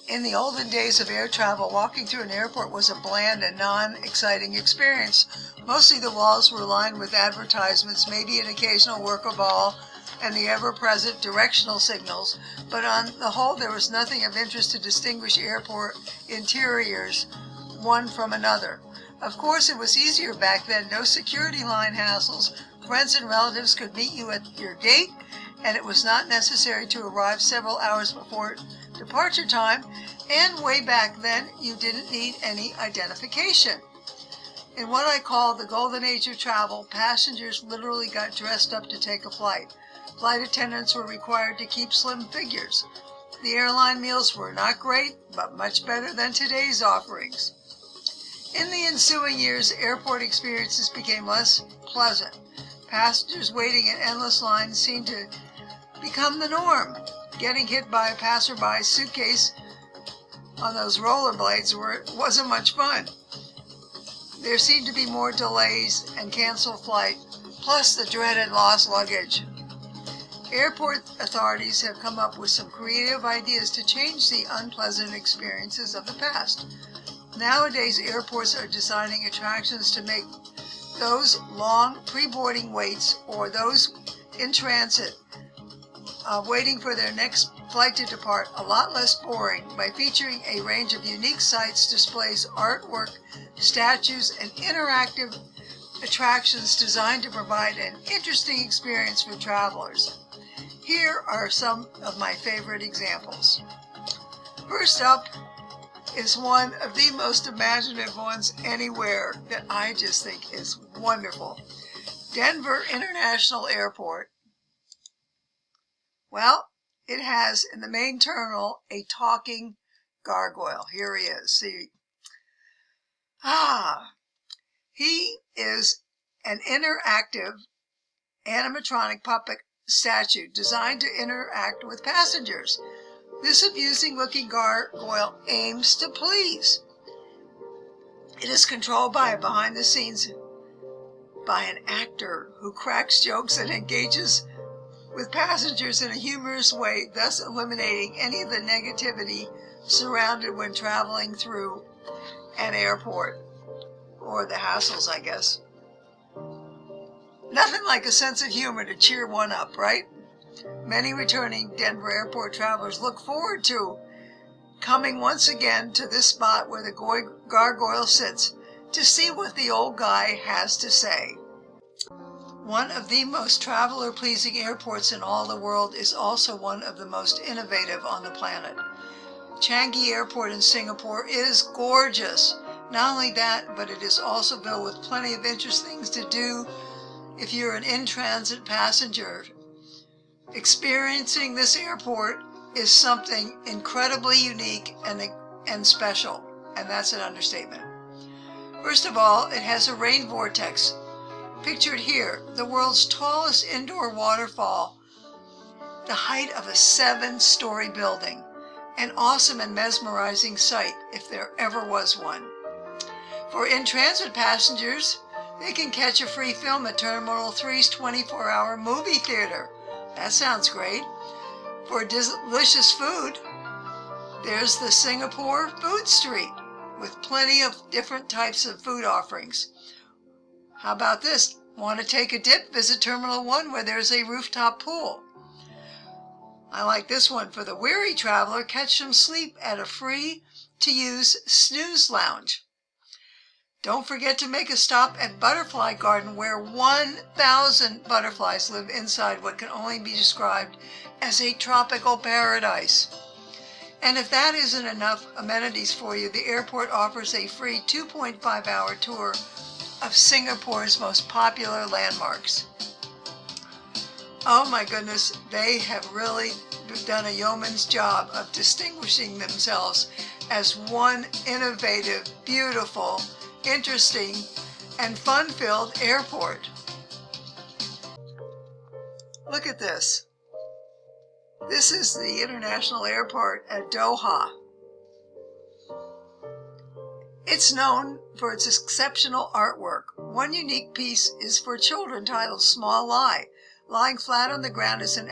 In the olden days of air travel, walking through an airport was a bland and non-exciting experience. Mostly the walls were lined with advertisements, maybe an occasional worker ball, and the ever-present directional signals, but on the whole there was nothing of interest to distinguish airport interiors one from another. Of course, it was easier back then, no security line hassles, friends and relatives could meet you at your gate, and it was not necessary to arrive several hours before departure time, and way back then you didn't need any identification. In what I call the golden age of travel, passengers literally got dressed up to take a flight. Flight attendants were required to keep slim figures. The airline meals were not great, but much better than today's offerings. In the ensuing years, airport experiences became less pleasant. Passengers waiting in endless lines seemed to become the norm. Getting hit by a passerby's suitcase on those rollerblades wasn't much fun. There seemed to be more delays and canceled flight, plus the dreaded lost luggage. Airport authorities have come up with some creative ideas to change the unpleasant experiences of the past. Nowadays, airports are designing attractions to make those long pre-boarding waits or those in transit waiting for their next flight to depart a lot less boring by featuring a range of unique sights, displays, artwork, statues, and interactive attractions designed to provide an interesting experience for travelers. Here are some of my favorite examples. First up is one of the most imaginative ones anywhere that I just think is wonderful. Denver International Airport. Well, it has in the main terminal a talking gargoyle. Here he is. See? He is an interactive animatronic puppet statue designed to interact with passengers. This amusing-looking gargoyle aims to please. It is controlled by an actor who cracks jokes and engages with passengers in a humorous way, thus eliminating any of the negativity surrounded when traveling through an airport, or the hassles, I guess. Nothing like a sense of humor to cheer one up, right? Many returning Denver airport travelers look forward to coming once again to this spot where the gargoyle sits to see what the old guy has to say. One of the most traveler-pleasing airports in all the world is also one of the most innovative on the planet. Changi Airport in Singapore is gorgeous. Not only that, but it is also filled with plenty of interesting things to do if you're an in-transit passenger. Experiencing this airport is something incredibly unique and special, and that's an understatement. First of all, it has a rain vortex. Pictured here, the world's tallest indoor waterfall, the height of a 7-story building, an awesome and mesmerizing sight if there ever was one. For in-transit passengers, they can catch a free film at Terminal 3's 24-hour movie theater. That sounds great. For delicious food, there's the Singapore Food Street with plenty of different types of food offerings. How about this? Want to take a dip? Visit Terminal 1 where there's a rooftop pool. I like this one. For the weary traveler, catch some sleep at a free-to-use snooze lounge. Don't forget to make a stop at Butterfly Garden where 1,000 butterflies live inside what can only be described as a tropical paradise. And if that isn't enough amenities for you, the airport offers a free 2.5-hour tour of Singapore's most popular landmarks. Oh my goodness, they have really done a yeoman's job of distinguishing themselves as one innovative, beautiful, interesting, and fun-filled airport. Look at this. This is the International Airport at Doha. It's known for its exceptional artwork. One unique piece is for children titled Small Lie. Lying flat on the ground is an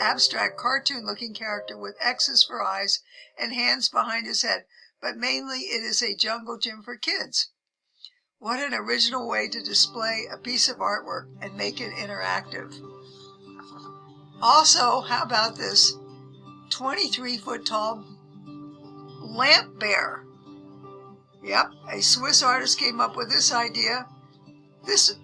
abstract cartoon-looking character with X's for eyes and hands behind his head, but mainly it is a jungle gym for kids. What an original way to display a piece of artwork and make it interactive. Also, how about this 23-foot tall lamp bear? Yep, a Swiss artist came up with this idea. This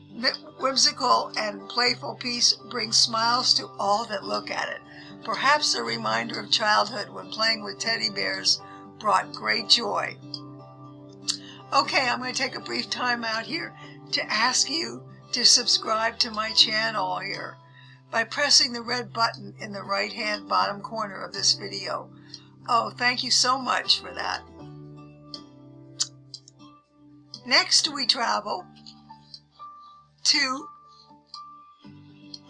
whimsical and playful piece brings smiles to all that look at it. Perhaps a reminder of childhood when playing with teddy bears brought great joy. Okay, I'm going to take a brief time out here to ask you to subscribe to my channel here by pressing the red button in the right-hand bottom corner of this video. Oh, thank you so much for that. Next, we travel to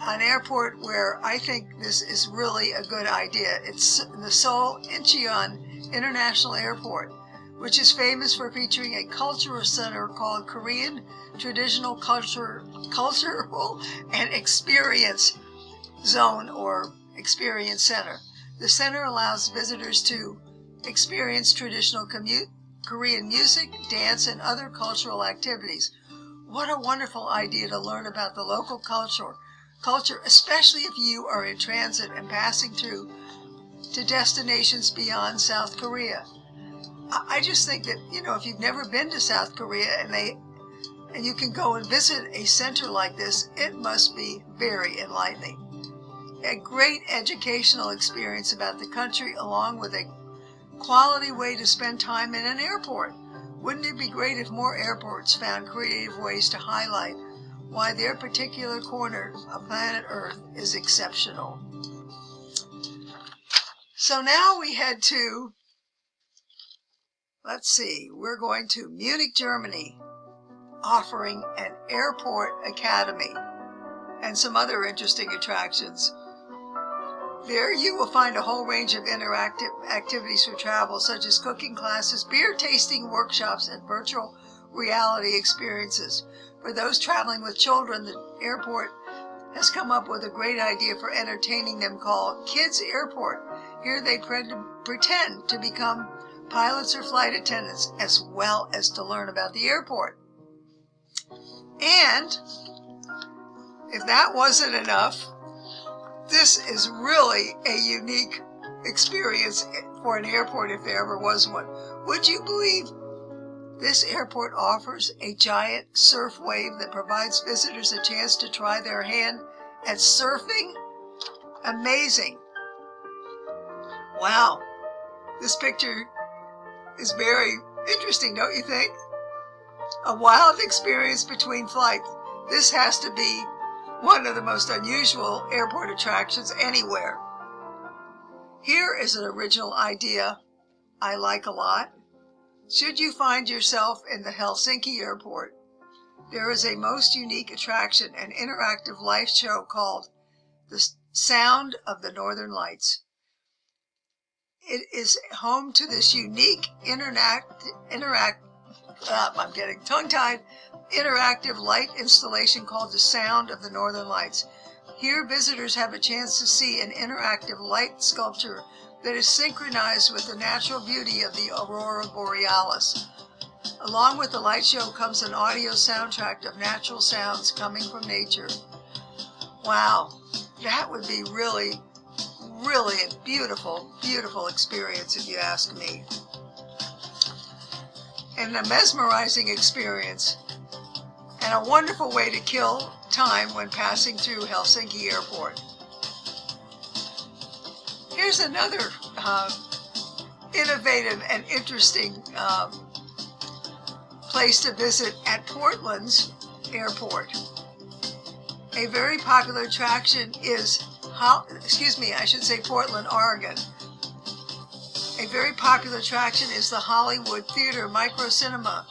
an airport where I think this is really a good idea. It's the Seoul Incheon International Airport, which is famous for featuring a cultural center called Korean Traditional Cultural and Experience Zone or Experience Center. The center allows visitors to experience traditional Korean music, dance, and other cultural activities. What a wonderful idea to learn about the local culture, especially if you are in transit and passing through to destinations beyond South Korea. I just think that, if you've never been to South Korea and you can go and visit a center like this, it must be very enlightening. A great educational experience about the country along with a quality way to spend time in an airport. Wouldn't it be great if more airports found creative ways to highlight why their particular corner of planet Earth is exceptional? So now we head to, we're going to Munich, Germany, offering an airport academy and some other interesting attractions. There you will find a whole range of interactive activities for travel, such as cooking classes, beer tasting workshops, and virtual reality experiences. For those traveling with children, the airport has come up with a great idea for entertaining them called Kids Airport. Here they pretend to become pilots or flight attendants, as well as to learn about the airport. And if that wasn't enough, this is really a unique experience for an airport if there ever was one. Would you believe this airport offers a giant surf wave that provides visitors a chance to try their hand at surfing? Amazing. Wow. This picture is very interesting, don't you think? A wild experience between flights. This has to be one of the most unusual airport attractions anywhere. Here is an original idea I like a lot. Should you find yourself in the Helsinki airport, there is a most unique attraction, an interactive live show called The Sound of the Northern Lights. It is home to this unique I'm getting tongue-tied, interactive light installation called The Sound of the Northern Lights. Here, visitors have a chance to see an interactive light sculpture that is synchronized with the natural beauty of the aurora borealis. Along with the light show comes an audio soundtrack of natural sounds coming from nature. Wow, that would be really a beautiful, beautiful experience if you ask me. And a mesmerizing experience, and a wonderful way to kill time when passing through Helsinki Airport. Here's another innovative and interesting place to visit at Portland's airport. A very popular attraction is, Portland, Oregon. A very popular attraction is the Hollywood Theater Micro Cinema.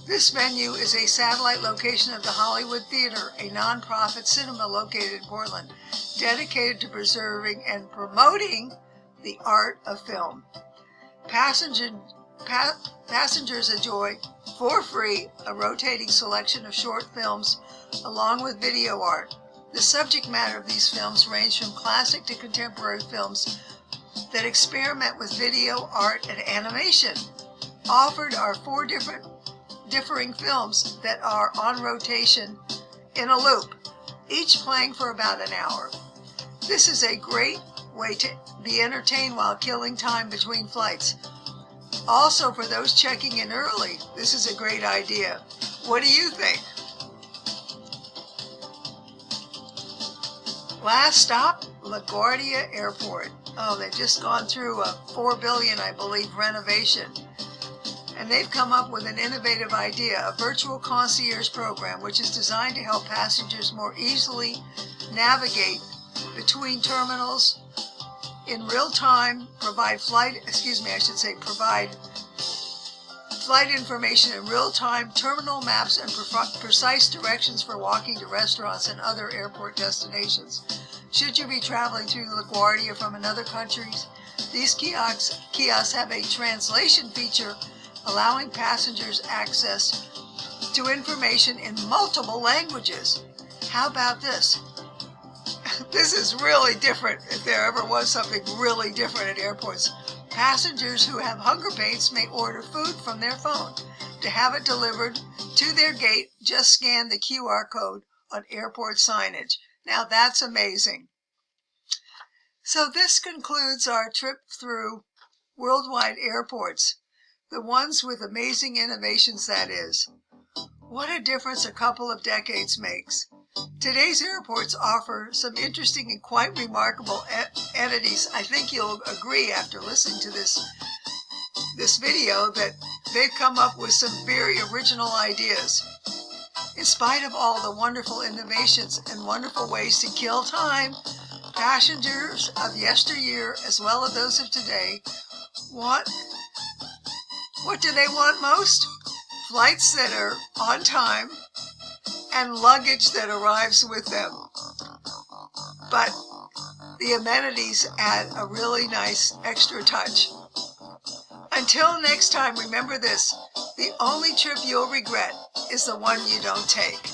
This venue is a satellite location of the Hollywood Theater, a nonprofit cinema located in Portland, dedicated to preserving and promoting the art of film. Passengers enjoy, for free, a rotating selection of short films along with video art. The subject matter of these films range from classic to contemporary films that experiment with video, art, and animation. Offered are 4 differing films that are on rotation in a loop, each playing for about an hour. This is a great way to be entertained while killing time between flights. Also, for those checking in early, this is a great idea. What do you think? Last stop, LaGuardia Airport. Oh, they've just gone through a $4 billion, I believe, renovation. And they've come up with an innovative idea, a virtual concierge program, which is designed to help passengers more easily navigate between terminals in real time, provide flight information in real time, terminal maps, and precise directions for walking to restaurants and other airport destinations. Should you be traveling through LaGuardia from another country, these kiosks have a translation feature allowing passengers access to information in multiple languages. How about this? This is really different, if there ever was something really different at airports. Passengers who have hunger pains may order food from their phone. To have it delivered to their gate, just scan the QR code on airport signage. Now that's amazing. So this concludes our trip through worldwide airports, the ones with amazing innovations, that is. What a difference a couple of decades makes. Today's airports offer some interesting and quite remarkable entities. I think you'll agree after listening to this video that they've come up with some very original ideas. In spite of all the wonderful innovations and wonderful ways to kill time, passengers of yesteryear as well as those of today what do they want most? Flights that are on time and luggage that arrives with them. But the amenities add a really nice extra touch. Until next time, remember this: the only trip you'll regret is the one you don't take.